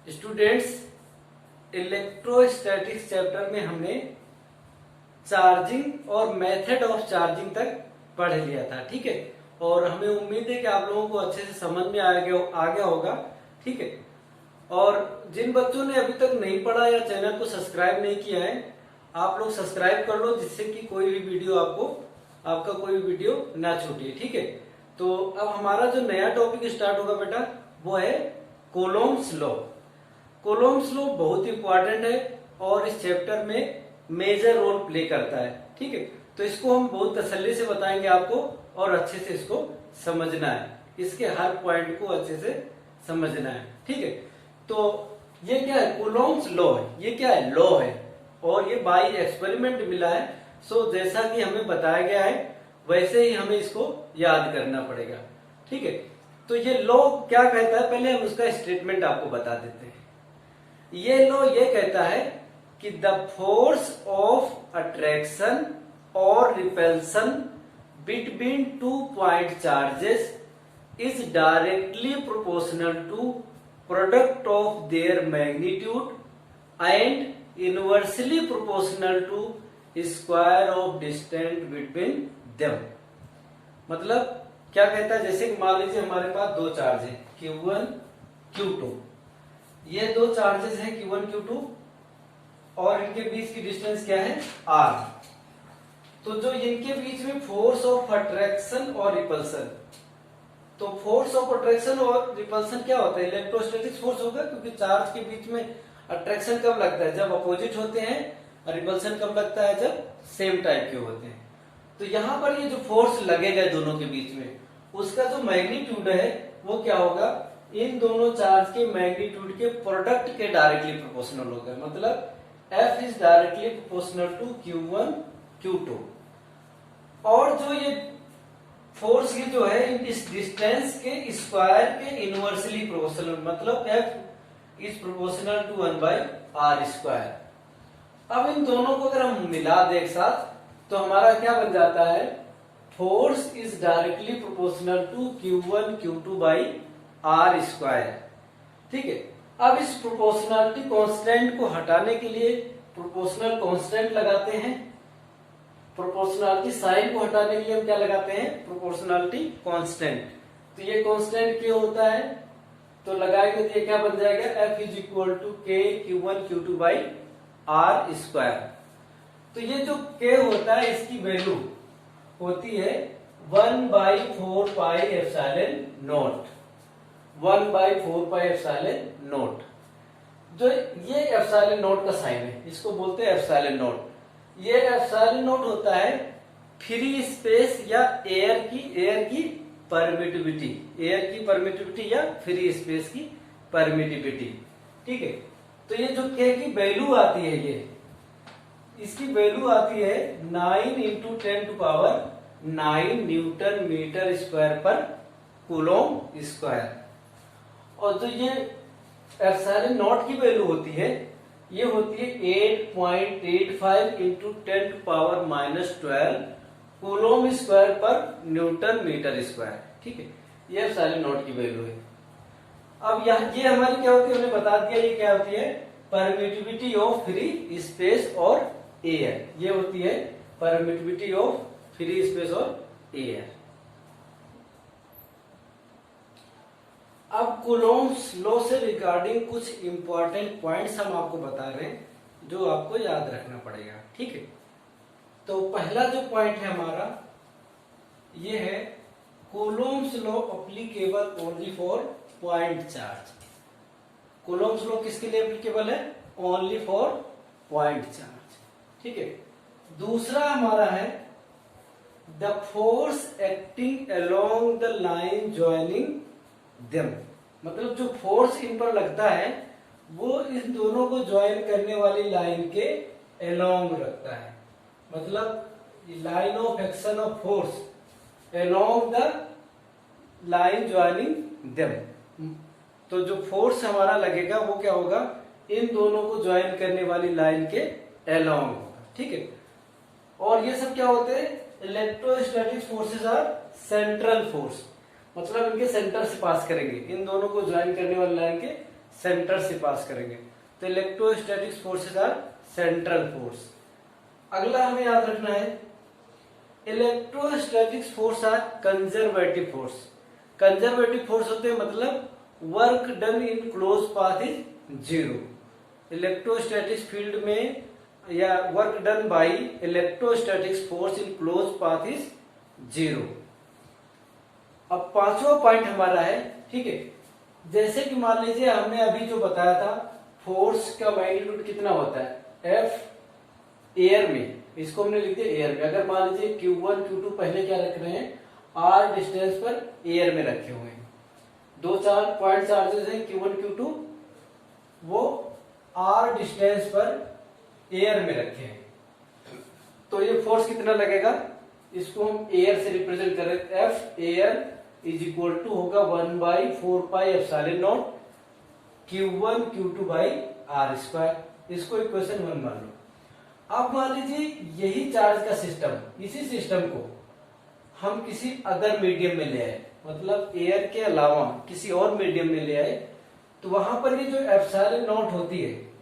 Students, electrostatics chapter में हमने charging और मेथड ऑफ चार्जिंग तक पढ़ लिया था। ठीक है, और हमें उम्मीद है कि आप लोगों को अच्छे से समझ में आ गया होगा। ठीक है, और जिन बच्चों ने अभी तक नहीं पढ़ा या चैनल को सब्सक्राइब नहीं किया है, आप लोग सब्सक्राइब कर लो, जिससे कि कोई भी वीडियो आपका कोई भी वीडियो ना छूटे। ठीक है, तो अब हमारा जो नया टॉपिक स्टार्ट होगा बेटा, वो है कूलॉम्स लॉ। कूलॉम्स लॉ बहुत इंपॉर्टेंट है और इस चैप्टर में मेजर रोल प्ले करता है। ठीक है, तो इसको हम बहुत तसल्ली से बताएंगे आपको और अच्छे से इसको समझना है, इसके हर पॉइंट को अच्छे से समझना है। ठीक है, तो ये क्या है, कूलॉम्स लॉ है। ये क्या है, लॉ है, और ये बाय एक्सपेरिमेंट मिला है। सो जैसा कि हमें बताया गया है वैसे ही हमें इसको याद करना पड़ेगा। ठीक है, तो ये लॉ क्या कहता है, पहले हम उसका स्टेटमेंट आपको बता देते हैं। ये लॉ ये कहता है कि द फोर्स ऑफ अट्रैक्शन और repulsion between 2 point charges is directly proportional to product of their magnitude and inversely proportional to square of distance between them। मतलब क्या कहता है, जैसे कि मान लीजिए हमारे पास दो चार्ज है Q1 Q2। ये दो चार्जेस हैं Q1 Q2 और इनके बीच की डिस्टेंस क्या है R। तो जो इनके बीच में फोर्स ऑफ अट्रैक्शन और रिपल्सन, तो फोर्स ऑफ अट्रैक्शन और रिपल्सन क्या होता है, इलेक्ट्रोस्टैटिक फोर्स होगा, क्योंकि चार्ज के बीच में अट्रैक्शन कब लगता है, जब अपोजिट होते हैं, और रिपल्सन कब लगता है, जब सेम टाइप के होते हैं। तो यहाँ पर ये जो फोर्स लगेगा दोनों के बीच में, उसका जो मैग्नीट्यूड है वो क्या होगा, इन दोनों चार्ज के मैग्नीट्यूड के प्रोडक्ट के डायरेक्टली प्रोपोर्शनल होगा। मतलब F is directly proportional to Q1 Q2। और जो ये फोर्स की जो है इस डिस्टेंस के स्क्वायर के इनवर्सली प्रोपोर्शनल, मतलब F is proportional to 1/r square. अब इन दोनों को अगर हम मिला दे एक साथ, तो हमारा क्या बन जाता है, force is directly proportional to Q1 Q2 by r square. ठीक है, अब इस प्रोपोर्शनलिटी कांस्टेंट को हटाने के लिए प्रोपोर्शनल कांस्टेंट लगाते हैं। प्रोपोर्शनलिटी साइन को हटाने के लिए हम क्या लगाते हैं, प्रोपोर्शनलिटी कांस्टेंट। तो ये कांस्टेंट क्या होता है, तो लगाएंगे तो ये क्या बन जाएगा, F is equal to K Q1 Q2 by R square. तो ये जो K होता है इसकी वैल्यू होती है 1/4 pi epsilon not. 1/4 pi epsilon not. जो ये एप्सिलॉन नॉट का साइन है, इसको बोलते हैं एप्सिलॉन नॉट। ये एप्सिलॉन नॉट होता है फ्री स्पेस या एयर की परमिटिविटी, एयर की परमिटिविटी या फ्री स्पेस की परमिटिविटी। ठीक है, तो ये जो K की वैल्यू आती है, ये इसकी वैल्यू आती है 9 × 10⁹ न्यूटन मीटर स्क्वायर पर कूलॉम स्क्वायर। और जो ये एप्सिलॉन नॉट की वैल्यू होती है, ये होती है 8.85 × 10⁻⁻12 कूलॉम स्क्वायर पर न्यूटन मीटर स्क्वायर। ठीक है, ये एप्सिलॉन नॉट की वैल्यू है। अब ये हमारी क्या होती है, हमने बता दिया, ये क्या होती है, परमिटिविटी ऑफ फ्री स्पेस और एयर। ये होती है परमिटिविटी ऑफ फ्री स्पेस और एयर। अब कूलॉम्स लॉ से रिगार्डिंग कुछ इंपॉर्टेंट पॉइंट्स हम आपको बता रहे हैं जो आपको याद रखना पड़ेगा। ठीक है, तो पहला जो पॉइंट है हमारा, ये है Coulomb's law applicable only for point charge. Coulomb's law किसके लिए एप्लीकेबल है, ओनली फॉर पॉइंट चार्ज। ठीक है, दूसरा हमारा है the force acting along the line joining them. मतलब जो फोर्स इन पर लगता है वो इन दोनों को ज्वाइन करने वाली लाइन के अलोंग लगता है। मतलब line of action of force along the line joining them. तो जो फोर्स हमारा लगेगा वो क्या होगा, इन दोनों को ज्वाइन करने वाली लाइन के अलोंग होगा। ठीक है, और ये सब क्या होते हैं, electrostatic forces are central force. मतलब इनके सेंटर से पास करेंगे, इन दोनों को ज्वाइन करने वाली लाइन के सेंटर से पास करेंगे। तो electrostatic forces are central force. अगला हमें याद रखना है, electrostatic force are conservative force. Conservative force होते हैं मतलब work done in close path is zero. Electrostatic field में या work done by electrostatic force in close path is zero. अब पांचवा पॉइंट हमारा है, ठीक है, जैसे कि मान लीजिए हमने अभी जो बताया था फोर्स का मैग्नीट्यूड कितना होता है F एयर में, इसको हमने लिख दिया एयर में। अगर मान लीजिए Q1 Q2 पहले क्या रख रहे हैं, R डिस्टेंस पर एयर में रखे हुए हैं, दो चार पॉइंट चार्जेस हैं Q1 Q2, वो R डिस्टेंस पर एयर में रखे हैं, तो ये फोर्स कितना लगेगा, इसको हम एयर से रिप्रेजेंट करें, F air is equal to होगा 1/4πε0 Q1 Q2 by R square. इसको इक्वेशन 1 मान लो। अब मान लीजिए यही चार्ज का सिस्टम, इसी सिस्टम को हम किसी अदर मीडियम में ले आए, मतलब एयर के अलावा किसी और मीडियम में ले आए, तो वहां पर ये जो एप्सिलॉन नॉट होती है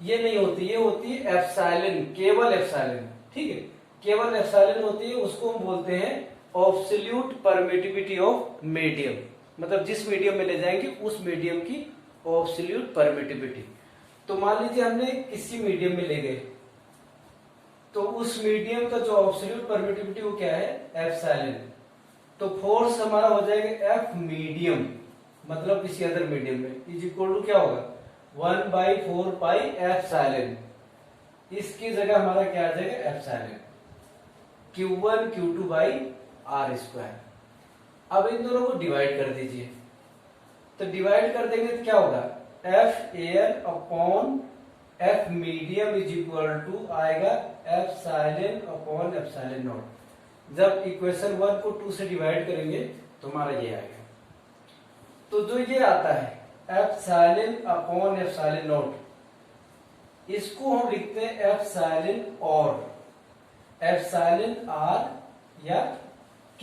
ये नहीं होती, ये होती है एप्सिलॉन, केवल एप्सिलॉन, ठीक है, केवल एप्सिलॉन होती है। उसको हम बोलते हैं ऑब्सोल्यूट परमिटिविटी ऑफ मीडियम, मतलब जिस मीडियम में ले जाएंगे उस मीडियम की ऑब्सोल्यूट परमिटिविटी। तो मान लीजिए हमने किसी मीडियम में ले गए, तो उस मीडियम का जो ऑब्सोल्यूट परमिटिविटी वो क्या है, एप्सिलॉन। तो फोर्स हमारा हो जाएगा एफ मीडियम, मतलब किसी अदर मीडियम में, इज इक्वल टू क्या होगा 1/4πε। इसकी जगह हमारा क्या आ जाएगा epsilon Q1 Q2 by R square. अब इन दोनों को डिवाइड कर दीजिए, तो डिवाइड कर देंगे तो क्या होगा, F air upon F medium is equal to आएगा एप्सिलॉन अपॉन एप्सिलॉन नॉट। जब इक्वेशन 1 को 2 से डिवाइड करेंगे तो हमारा ये आएगा। तो जो ये आता है एप्सिलॉन अपॉन एप्सिलॉन नॉट, इसको हम लिखते हैं एप्सिलॉन और एप्सिलॉन R या K,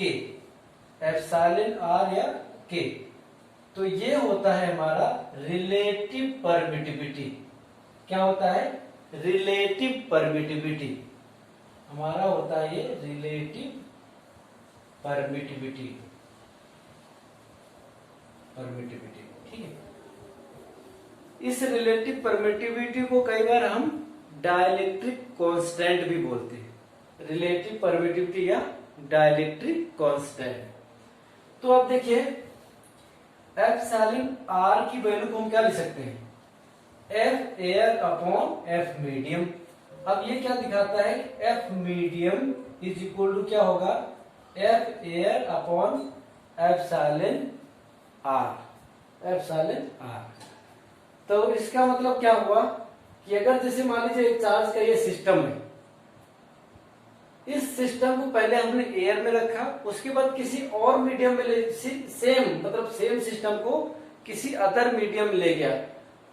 एप्सिलॉन R या K। तो ये होता है हमारा रिलेटिव परमिटिविटी। क्या होता है, रिलेटिव परमिटिविटी, हमारा होता है ये रिलेटिव परमिटिविटी, ठीक है। इस रिलेटिव परमिटिविटी को कई बार हम डाइलेक्ट्रिक कांस्टेंट भी बोलते हैं, रिलेटिव परमिटिविटी या डाइलेक्ट्रिक कांस्टेंट। तो अब देखिए एप्सिलॉन R की वैल्यू को हम क्या लिख सकते हैं, F air upon F medium. अब ये क्या दिखाता है, F medium is equal to क्या होगा, F air upon epsilon R, epsilon R। तो इसका मतलब क्या हुआ कि अगर जैसे मान लीजिए एक चार्ज का ये सिस्टम है, इस सिस्टम को पहले हमने एयर में रखा, उसके बाद किसी और मीडियम में ले, सेम मतलब सेम सिस्टम को किसी अदर मीडियम में ले गया,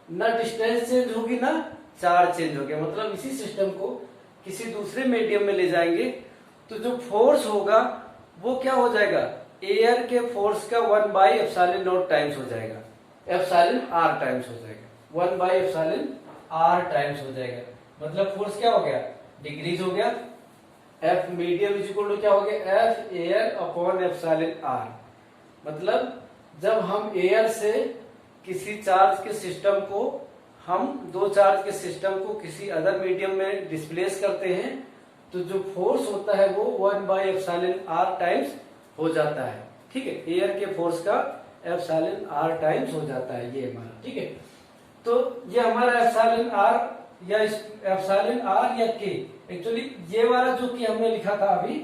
ना डिस्टेंस चेंज होगी ना चार्ज चेंज हो गया, मतलब इसी सिस्टम को किसी दूसरे मीडियम में ले जाएंगे तो जो फोर्स होगा वो क्या हो जाएगा, एयर के फोर्स का 1/ε0 टाइम्स हो जाएगा, एप्सिलॉन R टाइम्स हो जाएगा, 1/ε0 R टाइम्स हो जाएगा। मतलब फोर्स क्या हो गया, डिक्रीज हो गया। F medium is equal to क्या हो गया, F air upon epsilon R। मतलब जब हम एयर से किसी चार्ज के सिस्टम को, हम दो चार्ज के सिस्टम को किसी अदर मीडियम में डिस्प्लेस करते हैं, तो जो फोर्स होता है वो 1/ε0 R टाइम्स हो जाता है, ठीक है, एयर के फोर्स का एप्सिलॉन R टाइम्स हो जाता है ये हमारा, ठीक है। तो ये हमारा एप्सिलॉन R या एप्सिलॉन R या K, एक्चुअली ये वाला जो कि हमने लिखा था अभी,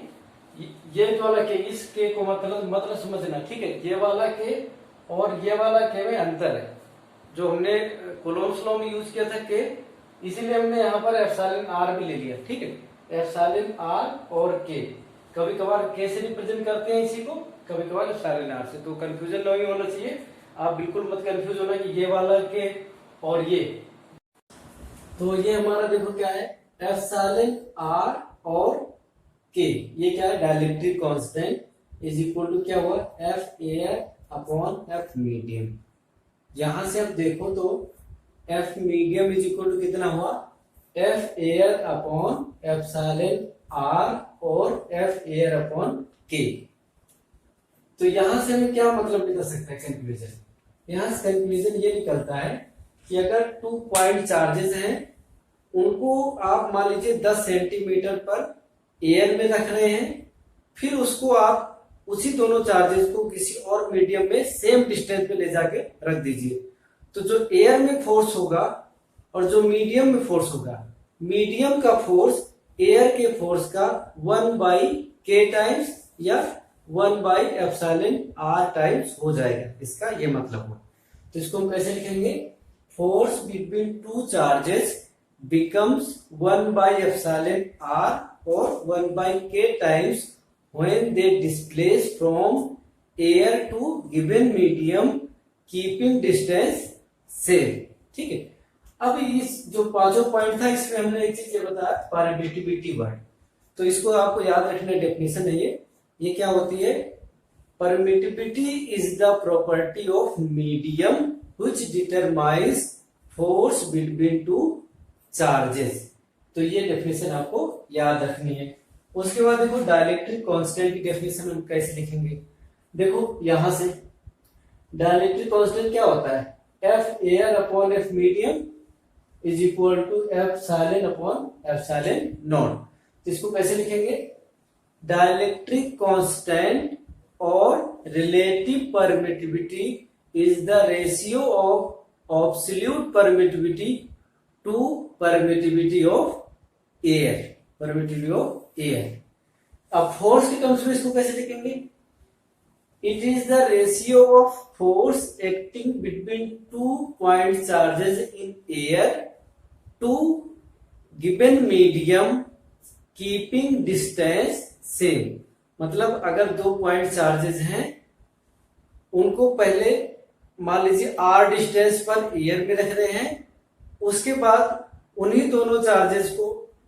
ये वाला के, इस के को मतलब समझना, ठीक है, ये वाला के और ये वाला के में अंतर है। जो हमने कूलॉम्स लॉ में यूज किया था के, इसीलिए हमने यहाँ पर एप्सिलॉन R भी ले लिया, ठीक है, एप्सिलॉन R और के। कभी कभार के से रिप्रेजेंट करते हैं इसी को, कभी कभार एप्सिलॉन R से, तो कंफ्यूजन नहीं होना चाहिए, आप बिल्कुल मत कंफ्यूज होना कि ये वाला के और ये। तो ये हमारा देखो क्या है, एप्सिलॉन R और के, ये क्या है, dielectric constant is equal to क्या हुआ, F air upon F medium. यहां से आप देखो तो F medium is equal to कितना हुआ, F air upon epsilon R और एफ एयर अपॉन के। तो यहां से हमें क्या मतलब निकल सकता है कंक्लूजन, यहां से कंक्लूजन ये निकलता है कि अगर 2 पॉइंट चार्जेस हैं उनको आप मान लीजिए 10 सेंटीमीटर पर एयर में रख रहे हैं, फिर उसको आप उसी दोनों चार्जेस को किसी और मीडियम में सेम डिस्टेंस पे ले जाके रख दीजिए। तो जो एयर में फोर्स होगा और जो मीडियम में फोर्स होगा, मीडियम का फोर्स एयर के फोर्स का 1/k टाइम्स या 1/एप्सिलॉन r टाइम्स हो जाएगा, इसका ये मतलब हो। तो इसको हम कैसे लिखेंगे, force between two charges becomes 1/एप्सिलॉन r or 1/k times when they displace from air to given medium keeping distance same। ठीक है, अब इस जो पांचों पॉइंट था इसमें हमने एक चीज ये बताया, परमिटिविटी वर्ड। तो इसको आपको याद रखना, डेफिनेशन है ये क्या होती है, permittivity is the property of medium which determines force between two charges. तो ये डेफिनेशन आपको याद रखनी है। उसके बाद देखो डाइलेक्ट्रिक कांस्टेंट की डेफिनेशन हम कैसे लिखेंगे, देखो यहां से डाइलेक्ट्रिक कांस्टेंट क्या होता है, F air upon F medium is equal to epsilon upon epsilon naught. तो इसको कैसे लिखेंगे, डाइलेक्ट्रिक कांस्टेंट और relative permittivity is the ratio of absolute permittivity to permittivity of air, permittivity of air. अब force के टर्म्स में इसको कैसे लिखेंगे, it is the ratio of force acting between 2 point charges in air to given medium keeping distance same. मतलब अगर 2 point charges हैं उनको पहले मान लीजिए r डिस्टेंस पर एयर में रख रहे हैं, उसके बाद उन्हीं दोनों चार्जेस को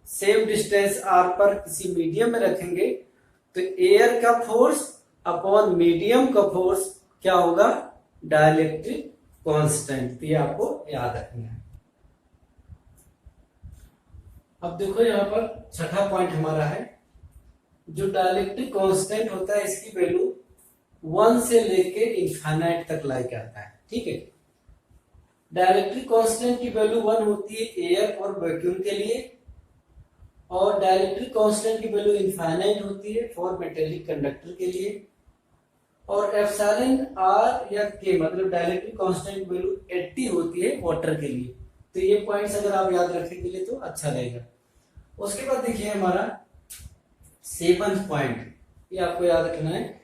सेम डिस्टेंस r पर किसी मीडियम में रखेंगे, तो एयर का फोर्स अपॉन मीडियम का फोर्स क्या होगा, डाइलेक्ट्रिक कांस्टेंट। तो ये आपको याद रखना है। अब देखो यहां पर छठा पॉइंट हमारा है, जो डाइलेक्ट्रिक कांस्टेंट होता है इसकी वैल्यू 1 से लेके इनफाइनाइट तक लाई करता है। ठीक है, डाइलेक्ट्रिक कांस्टेंट की वैल्यू 1 होती है एयर और वैक्यूम के लिए, और डाइलेक्ट्रिक कांस्टेंट की वैल्यू इनफाइनाइट होती है फॉर मेटेलिक कंडक्टर के लिए, और एप्सिलॉन r या k मतलब डाइलेक्ट्रिक कांस्टेंट की वैल्यू 80 होती है वाटर के लिए। तो ये पॉइंट्स अगर आप याद रखेंगे तो अच्छा रहेगा। उसके बाद देखिए हमारा 7th पॉइंट, ये आपको याद रखना है,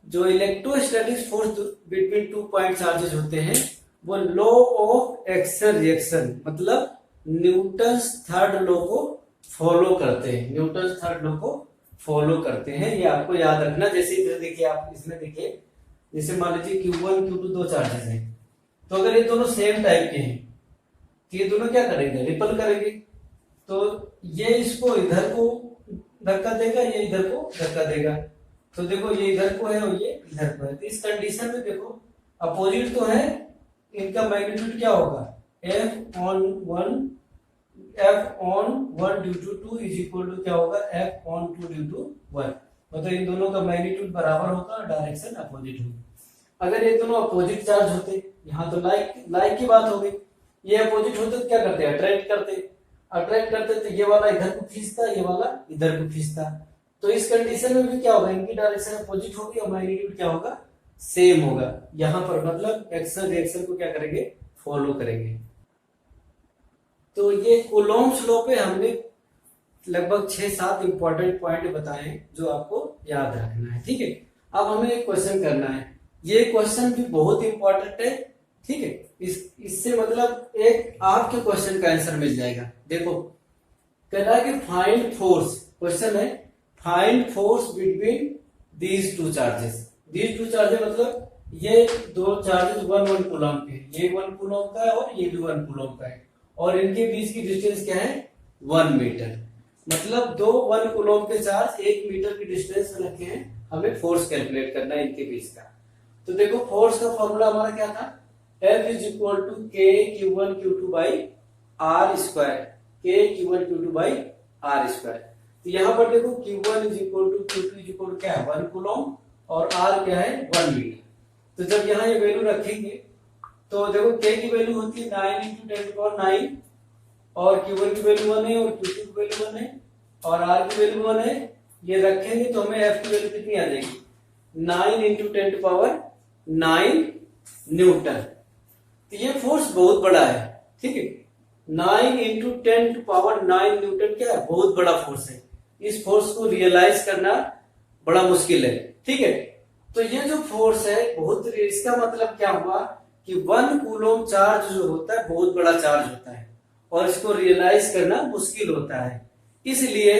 जो electrostatic force between 2 point charges होते हैं वो लॉ ऑफ एक्शन रिएक्शन मतलब न्यूटन्स थर्ड लॉ को फॉलो करते हैं, न्यूटन्स थर्ड लॉ को फॉलो करते हैं। ये आपको याद रखना। जैसे इधर देखिए, आप इसमें देखिए, जैसे मान लीजिए Q1 Q2 दो चार्जेस हैं, तो अगर ये दोनों सेम टाइप के हैं तो ये दोनों क्या करेंगे, रिपल करेंगे। तो ये इसको इधर को धक्का देगा, ये इधर को धक्का देगा। तो देखो ये इधर को है और ये इधर को है, तो इस कंडीशन में देखो अपोजिट तो है, इनका मैग्नीट्यूड क्या होगा, F on 1 due to 2 is equal to क्या होगा, F on 2 ड्यू टू 1। मतलब इन दोनों का मैग्नीट्यूड बराबर होगा और डायरेक्शन अपोजिट होगी। अगर ये दोनों अपोजिट चार्ज होते, यहाँ तो लाइक की बात हो गई, ये अपोजिट होते तो क्या करते, अट्रैक्ट करते तो ये वाला इधर को खींचता, ये वाला इधर को खींचता। तो इस कंडीशन में भी क्या होगा, इनकी डायरेक्शन अपोजिट होगी और मैग्नीट्यूड क्या होगा, सेम होगा। यहां पर मतलब एक्शन रिएक्शन को क्या करेंगे, फॉलो करेंगे। तो ये कूलॉम्स लॉ पे हमने लगभग 6-7 इंपॉर्टेंट पॉइंट बताए जो आपको याद रखना है। ठीक है, अब हमें एक क्वेश्चन करना है, ये क्वेश्चन भी बहुत इंपॉर्टेंट है। ठीक है, इससे मतलब एक आपके क्वेश्चन का आंसर मिल जाएगा। देखो कह रहा है कि फाइंड फोर्स, क्वेश्चन है find force between these two charges. These two charges मतलब ये दो चार्जेस 1 कूलम के, ये 1 कूलम का है और ये भी 1 कूलम का है, और इनके बीच की डिस्टेंस क्या है, 1 मीटर। मतलब दो 1 कूलम के चार्ज 1 मीटर की डिस्टेंस में रखे हैं, हमें फोर्स कैलकुलेट करना है इनके बीच का। तो देखो फोर्स का फॉर्मूला हमारा क्या था, F इज इक्वल टू के Q1 Q2 by R square, के Q1 Q2 by R square. तो यहाँ पर देखो Q1 is equal to Q2 is equal to क्या है 1 कूलम और R क्या है 1 मीटर। तो जब यहाँ ये वैल्यू रखेंगे तो देखो K की वैल्यू होती है 9 इंटू 10⁹ और Q1 की वैल्यू 1 है और Q2 की वैल्यू 1 है और R की वैल्यू 1 है। ये रखेंगे तो हमें F की वैल्यू कितनी आ जाएगी 9 इंटू 10⁹ न्यूटन। तो ये फोर्स बहुत बड़ा है, ठीक है। 9 इंटू 10⁹ न्यूटन क्या है बहुत बड़ा फोर्स है। इस फोर्स को रियलाइज करना बड़ा मुश्किल है, ठीक है। तो ये जो फोर्स है बहुत, इसका मतलब क्या हुआ कि 1 कूलम चार्ज जो होता है बहुत बड़ा चार्ज होता है और इसको रियलाइज करना मुश्किल होता है। इसलिए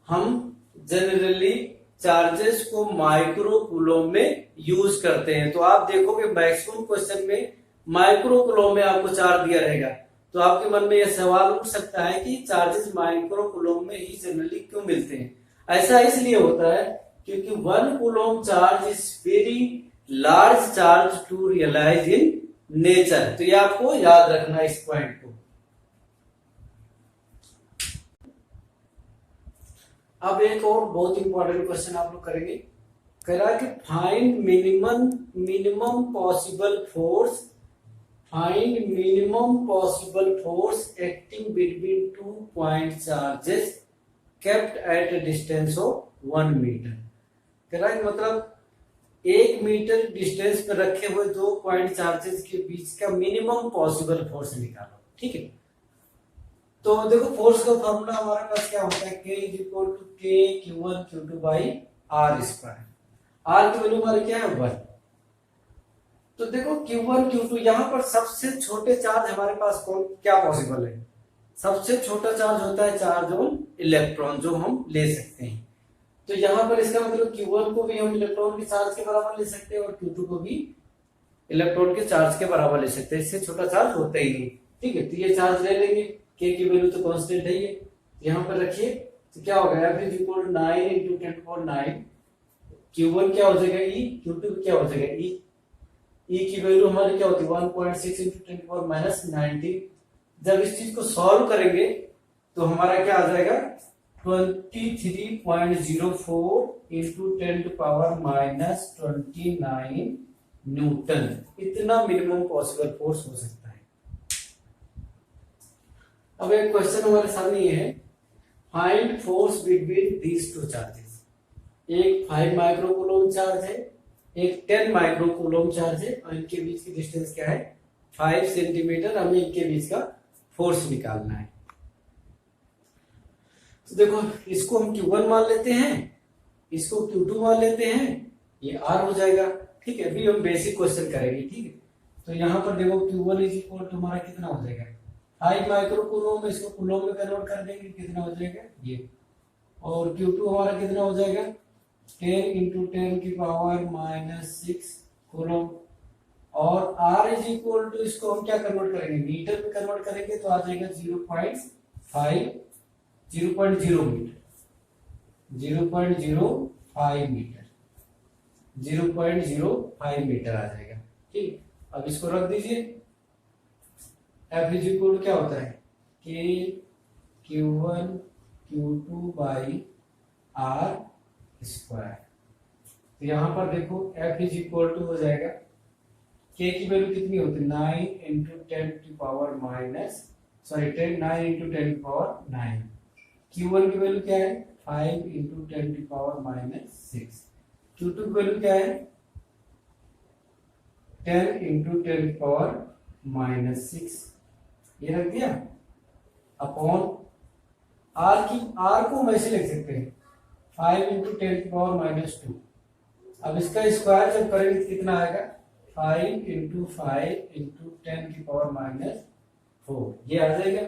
हम जनरली चार्जेस को माइक्रो कूलम में यूज करते हैं। तो आप देखोगे मैक्सिमम क्वेश्चन में माइक्रो कूलम में आपको चार्ज दिया रहेगा, तो आपके मन में यह सवाल उठ सकता है कि चार्जेस माइक्रो कूलम में ही जनरली क्यों मिलते हैं। ऐसा इसलिए होता है क्योंकि 1 coulomb charge is very large charge to realise in nature. तो ये आपको याद रखना है इस पॉइंट को। अब एक और बहुत इंपॉर्टेंट क्वेश्चन आप लोग करेंगे, कह रहा है कि find minimum possible force, find minimum possible force acting between 2 point charges kept at a distance of 1 metre. कह रहा है मतलब 1 मीटर डिस्टेंस पर रखे हुए 2 पॉइंट चार्जेस के बीच का मिनिमम पॉसिबल फोर्स निकालो, ठीक है। तो देखो फोर्स का फॉर्मूला हमारे पास क्या होता है, K इज इक्वल टू के Q1 Q2 by R square. आर की वैल्यू हमारी क्या है 1। तो देखो Q1 Q2 यहाँ पर सबसे छोटे चार्ज हमारे पास कौन क्या पॉसिबल है, सबसे छोटा चार्ज होता है चार्ज ऑन इलेक्ट्रॉन जो हम ले सकते हैं। तो यहाँ पर इसका मतलब Q1 को भी हम इलेक्ट्रॉन के चार्ज के बराबर ले सकते हैं और Q2 को भी इलेक्ट्रॉन के चार्ज के बराबर ले सकते हैं, इससे छोटा चार्ज होता ही नहीं, ठीक है। तो ये चार्ज ले लेंगे, K की वैल्यू तो कांस्टेंट है ये, यहाँ पर रखिए। तो क्या होगा F is equal to 9 into 10⁹ Q1 क्या हो जाएगा E, Q2 क्या हो जाएगा E। E की वैल्यू हमारी क्या होती है 1.6 इंटू 10⁻90। जब इस चीज को सॉल्व करेंगे तो हमारा क्या आ जाएगा 23.04 इंटू 10⁻29 न्यूटन। इतना मिनिमम पॉसिबल फोर्स हो सकता है। अब एक क्वेश्चन हमारे सामने ये है, find force between these 2 charges. एक 5 माइक्रो कूलम चार्ज है, एक 10 माइक्रो कूलम चार्ज है और इनके बीच की डिस्टेंस क्या है 5 सेंटीमीटर। हमें इनके बीच का फोर्स निकालना है। तो देखो इसको हम Q1 मान लेते हैं, इसको Q2 मान लेते हैं, ये R हो जाएगा, ठीक है। अभी हम बेसिक क्वेश्चन करेंगे, ठीक है। तो यहाँ पर देखो Q1 इज इक्वल टू हमारा कितना हो जाएगा 5 माइक्रो कूलम, इसको कूलम में कन्वर्ट कर देंगे, कितना हो जाएगा ये। और Q2 हमारा कितना हो जाएगा 10 इंटू 10⁻⁻6 कूलम। और R इज इक्वल टू इसको हम क्या कन्वर्ट करेंगे मीटर में कन्वर्ट करेंगे तो आ जाएगा 0.0 मीटर, 0.05 मीटर, 0.05 मीटर आ जाएगा, ठीक। अब इसको रख दीजिए। F इज इक्वल टू क्या होता है K Q1 Q2 by R square. तो यहां पर देखो F इज इक्वल टू हो जाएगा K की वैल्यू कितनी होती है 9 इंटू 9 इंटू 10⁻9। Q1 की वैल्यू क्या है 5 इंटू 10⁻6। Q2 की वैल्यू क्या है 10 इंटू 10⁻6। ये रख दिया अपॉन R को हम ऐसे लिख सकते हैं 5 इंटू 10⁻2। अब इसका स्क्वायर जब करेंगे तो कितना आएगा 5 इंटू 5 इंटू 10⁻4 ये आ जाएगा।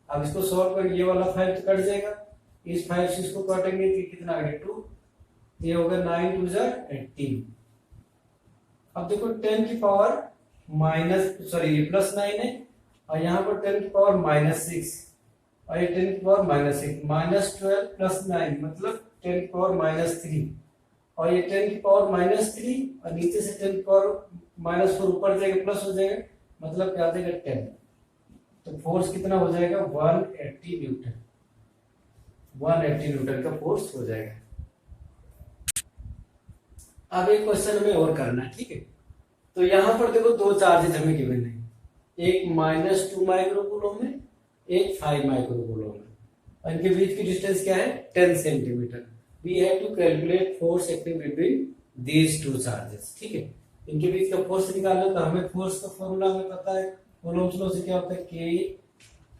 अब इसको सॉल्व करेंगे, ये वाला 5 तो कट जाएगा, इस 5 से इसको काटेंगे तो कितना आ गया 2, ये होगा 9 2 18। अब देखो 10 की पावर ये प्लस 9 है और यहाँ पर 10 की पावर -6 और ये 10 की पावर -6, -12 प्लस 9 मतलब 10 की पावर -3 और ये 10 की पावर -3 और नीचे से 10 की पावर -4 ऊपर जाएगा प्लस हो जाएगा मतलब क्या आ जाएगा 10, तो फोर्स कितना हो जाएगा 180 न्यूटन, 180 न्यूटन का फोर्स हो जाएगा। अब एक क्वेश्चन हमें और करना है, ठीक है। तो यहाँ पर देखो दो चार्जेस हमें गिवन है, एक -2 माइक्रोकूलम है, एक 5 माइक्रोकूलम है, और इनके बीच की डिस्टेंस क्या है 10 centimetre. We have to calculate force acting between these two charges, ठीक है। इनके बीच का फोर्स निकालना, तो हमें फोर्स का फॉर्मूला हमें पता है, कूलम्ब्स लॉ से क्या होता है K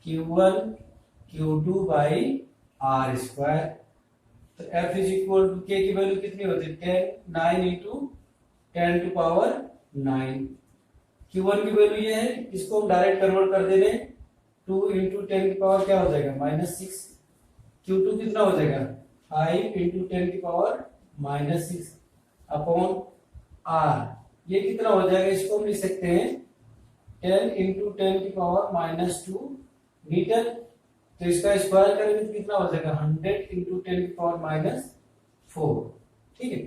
Q1 Q2 by R square. तो F is equal to K की वैल्यू कितनी होती है 9 इंटू 10 टू पावर 9। Q1 की वैल्यू ये है, इसको हम डायरेक्ट कन्वर्ट कर देने 2 इंटू 10 की पावर क्या हो जाएगा -6। Q2 कितना हो जाएगा 5 इंटू 10 की पावर -6 अपॉन R। ये कितना हो जाएगा, इसको हम लिख सकते हैं 10 इंटू 10 की पावर -2 मीटर। तो इसका स्क्वायर करेंगे तो कितना हो जाएगा 100 इंटू 10 की पावर -4, ठीक है।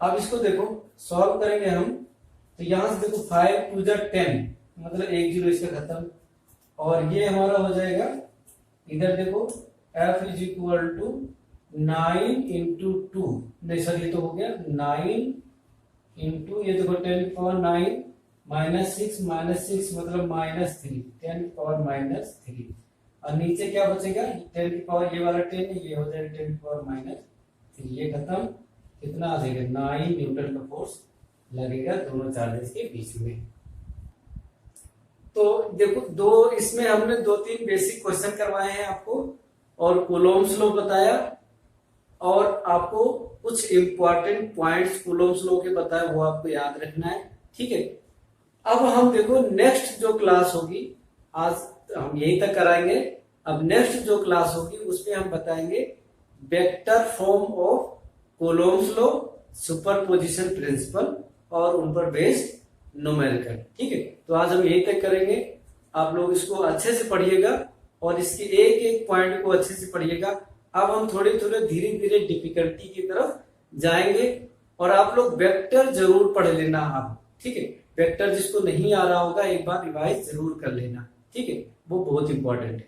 अब इसको देखो सॉल्व करेंगे हम, तो यहां से देखो 5 टू 10 मतलब 1 जीरो इसका खत्म, और ये हमारा हो जाएगा इधर देखो F is equal to 9 into 2, नहीं सर ये तो हो गया 9 इंटू ये देखो 10 की पावर 9 -6 मतलब -3, 10 की पावर -3, और नीचे क्या बचेगा 10 की पावर ये वाला 10 है, ये हो जाएगा 10 की पावर -3, ये खत्म। कितना आ जाएगा 9 न्यूटन का फोर्स लगेगा दोनों चार्जेस के बीच में। तो देखो दो इसमें हमने 2-3 बेसिक क्वेश्चन करवाए हैं आपको, और कूलम्ब्स लॉ बताया, और आपको कुछ इंपॉर्टेंट पॉइंट्स कूलम्ब्स लॉ के बताया वो आपको याद रखना है, ठीक है। अब हम देखो नेक्स्ट जो क्लास होगी, आज हम यही तक कराएंगे, अब नेक्स्ट जो क्लास होगी उसमें हम बताएंगे vector form of Coulomb's law, superposition principle और उन पर बेस्ड न्यूमेरिकल, ठीक है। तो आज हम यही तक करेंगे, आप लोग इसको अच्छे से पढ़िएगा और इसके एक एक पॉइंट को अच्छे से पढ़िएगा। अब हम थोड़े थोड़े धीरे धीरे डिफिकल्टी की तरफ जाएंगे, और आप लोग वेक्टर जरूर पढ़ लेना आप, ठीक है। वेक्टर जिसको नहीं आ रहा होगा एक बार रिवाइज जरूर कर लेना, ठीक है, वो बहुत इंपॉर्टेंट है।